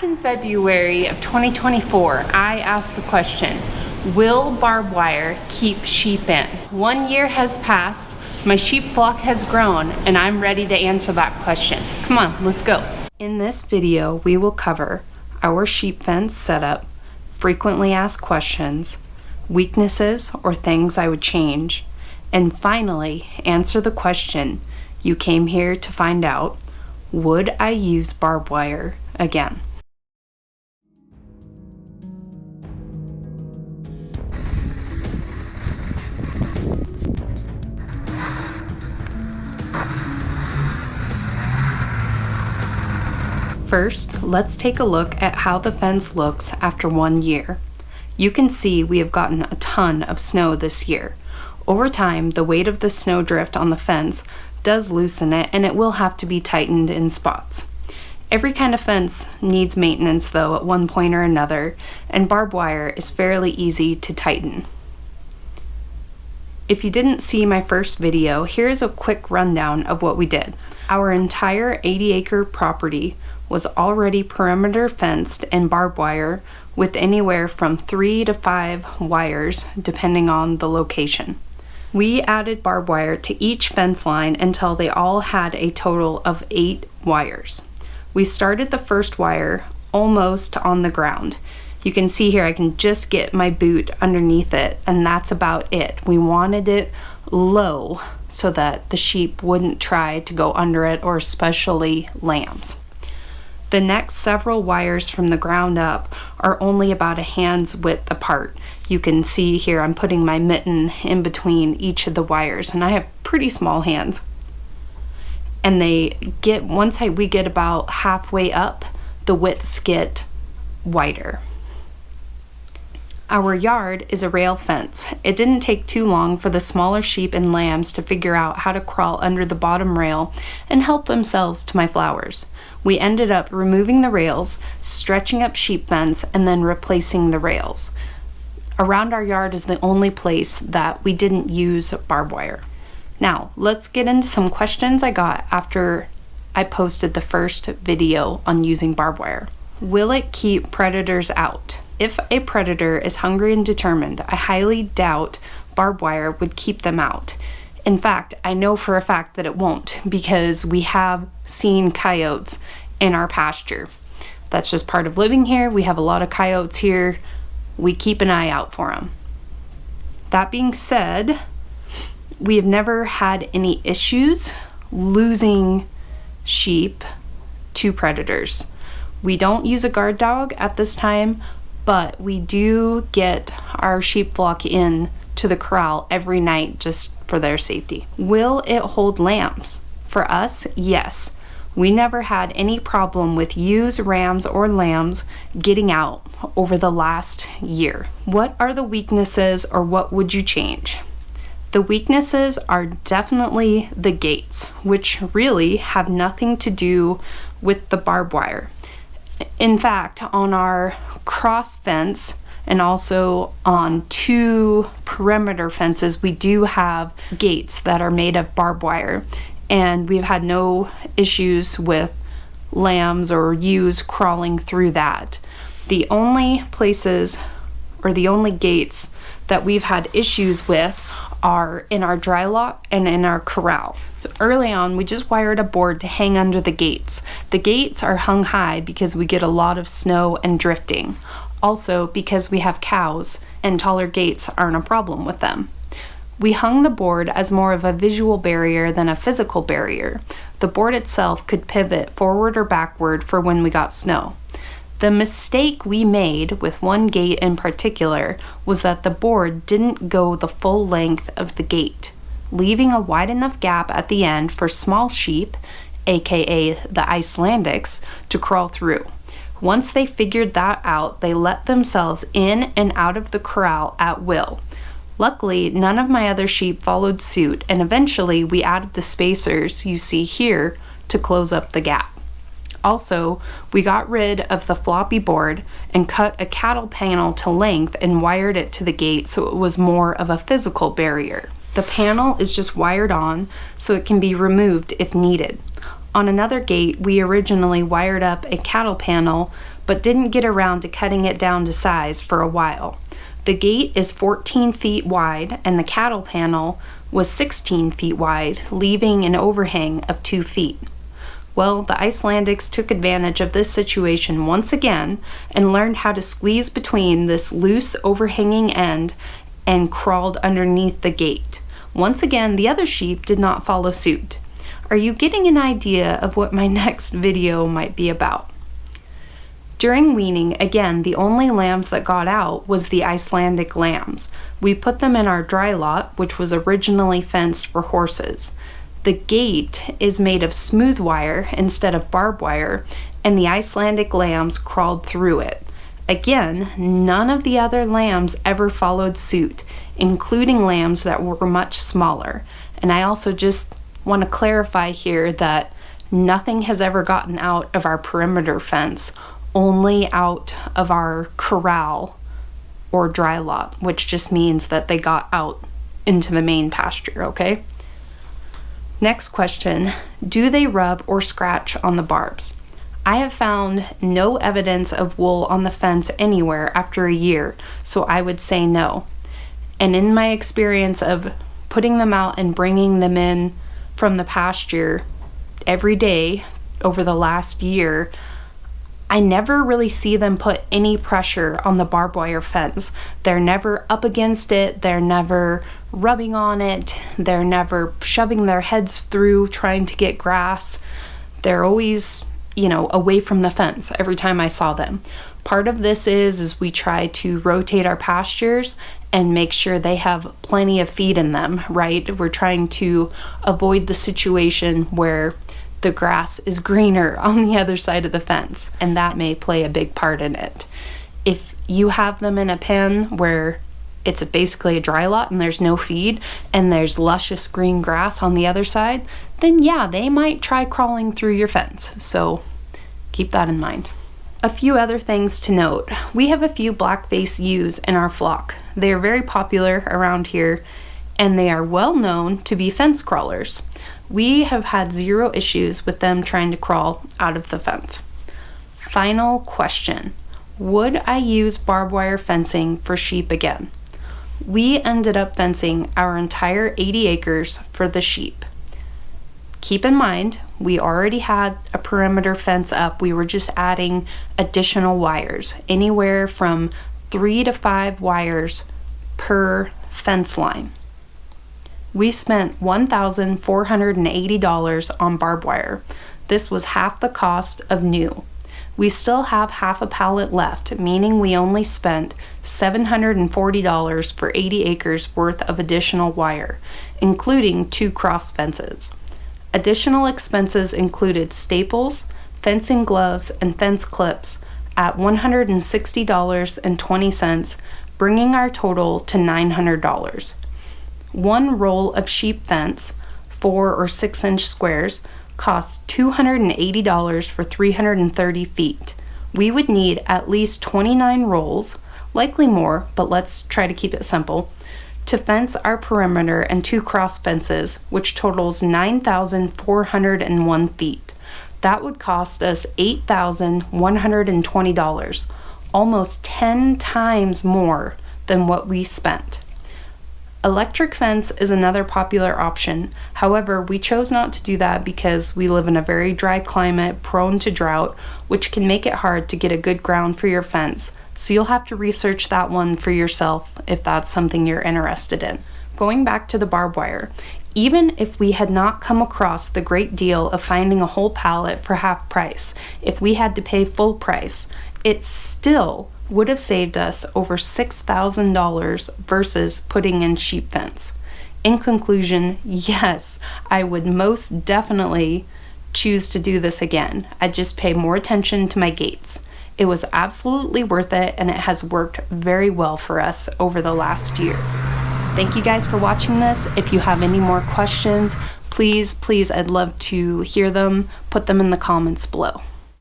in February of 2024, I asked the question, will barbed wire keep sheep in? 1 year has passed, my sheep flock has grown, and I'm ready to answer that question. Come on, let's go. In this video, we will cover our sheep fence setup, frequently asked questions, weaknesses or things I would change, and finally, answer the question you came here to find out, would I use barbed wire again? First, let's take a look at how the fence looks after 1 year. You can see we have gotten a ton of snow this year. Over time, the weight of the snowdrift on the fence does loosen it, and it will have to be tightened in spots. Every kind of fence needs maintenance though at one point or another, and barbed wire is fairly easy to tighten. If you didn't see my first video, here's a quick rundown of what we did. Our entire 80-acre property was already perimeter fenced and barbed wire with anywhere from 3 to 5 wires depending on the location. We added barbed wire to each fence line until they all had a total of 8 wires. We started the first wire almost on the ground. You can see here I can just get my boot underneath it, and that's about it. We wanted it low so that the sheep wouldn't try to go under it, or especially lambs. The next several wires from the ground up are only about a hand's width apart. You can see here I'm putting my mitten in between each of the wires, and I have pretty small hands. And we get about halfway up, the widths get wider. Our yard is a rail fence. It didn't take too long for the smaller sheep and lambs to figure out how to crawl under the bottom rail and help themselves to my flowers. We ended up removing the rails, stretching up sheep fence, and then replacing the rails. Around our yard is the only place that we didn't use barbed wire. Now, let's get into some questions I got after I posted the first video on using barbed wire. Will it keep predators out? If a predator is hungry and determined, I highly doubt barbed wire would keep them out. In fact, I know for a fact that it won't, because we have seen coyotes in our pasture. That's just part of living here. We have a lot of coyotes here. We keep an eye out for them. That being said, we have never had any issues losing sheep to predators. We don't use a guard dog at this time, but we do get our sheep flock in to the corral every night just for their safety. Will it hold lambs? For us, yes. We never had any problem with ewes, rams, or lambs getting out over the last year. What are the weaknesses, or what would you change? The weaknesses are definitely the gates, which really have nothing to do with the barbed wire. In fact, on our cross fence and also on 2 perimeter fences, we do have gates that are made of barbed wire, and we've had no issues with lambs or ewes crawling through that. The only places, or the only gates that we've had issues with, are in our dry lot and in our corral. So early on, we just wired a board to hang under the gates. The gates are hung high because we get a lot of snow and drifting. Also because we have cows, and taller gates aren't a problem with them. We hung the board as more of a visual barrier than a physical barrier. The board itself could pivot forward or backward for when we got snow. The mistake we made with one gate in particular was that the board didn't go the full length of the gate, leaving a wide enough gap at the end for small sheep, aka the Icelandics, to crawl through. Once they figured that out, they let themselves in and out of the corral at will. Luckily, none of my other sheep followed suit, and eventually we added the spacers you see here to close up the gap. Also, we got rid of the floppy board and cut a cattle panel to length and wired it to the gate so it was more of a physical barrier. The panel is just wired on so it can be removed if needed. On another gate, we originally wired up a cattle panel but didn't get around to cutting it down to size for a while. The gate is 14 feet wide and the cattle panel was 16 feet wide, leaving an overhang of 2 feet. Well, the Icelandics took advantage of this situation once again and learned how to squeeze between this loose overhanging end and crawled underneath the gate. Once again, the other sheep did not follow suit. Are you getting an idea of what my next video might be about? During weaning, again, the only lambs that got out was the Icelandic lambs. We put them in our dry lot, which was originally fenced for horses. The gate is made of smooth wire instead of barbed wire, and the Icelandic lambs crawled through it. Again, none of the other lambs ever followed suit, including lambs that were much smaller. And I also just want to clarify here that nothing has ever gotten out of our perimeter fence, only out of our corral or dry lot, which just means that they got out into the main pasture, okay? Next question, do they rub or scratch on the barbs? I have found no evidence of wool on the fence anywhere after a year, so I would say no. And in my experience of putting them out and bringing them in from the pasture every day over the last year, I never really see them put any pressure on the barbed wire fence. They're never up against it, they're never rubbing on it, they're never shoving their heads through trying to get grass. They're always, away from the fence every time I saw them. Part of this is we try to rotate our pastures and make sure they have plenty of feed in them, right? We're trying to avoid the situation where the grass is greener on the other side of the fence, and that may play a big part in it. If you have them in a pen where it's basically a dry lot and there's no feed and there's luscious green grass on the other side, then yeah, they might try crawling through your fence. So keep that in mind. A few other things to note. We have a few black-faced ewes in our flock. They are very popular around here and they are well known to be fence crawlers. We have had zero issues with them trying to crawl out of the fence. Final question. Would I use barbed wire fencing for sheep again? We ended up fencing our entire 80 acres for the sheep. Keep in mind, we already had a perimeter fence up. We were just adding additional wires, anywhere from 3 to 5 wires per fence line. We spent $1,480 on barbed wire. This was half the cost of new. We still have half a pallet left, meaning we only spent $740 for 80 acres worth of additional wire, including 2 cross fences. Additional expenses included staples, fencing gloves, and fence clips at $160.20, bringing our total to $900. One roll of sheep fence, 4 or 6 inch squares, costs $280 for 330 feet. We would need at least 29 rolls, likely more, but let's try to keep it simple, to fence our perimeter and 2 cross fences, which totals 9,401 feet. That would cost us $8,120, almost 10 times more than what we spent. Electric fence is another popular option. However, we chose not to do that because we live in a very dry climate prone to drought, which can make it hard to get a good ground for your fence. So you'll have to research that one for yourself if that's something you're interested in. Going back to the barbed wire, even if we had not come across the great deal of finding a whole pallet for half price, if we had to pay full price, it still would have saved us over $6,000 versus putting in sheep fence. In conclusion, yes, I would most definitely choose to do this again. I'd just pay more attention to my gates. It was absolutely worth it, and it has worked very well for us over the last year. Thank you guys for watching this. If you have any more questions, please, I'd love to hear them. Put them in the comments below.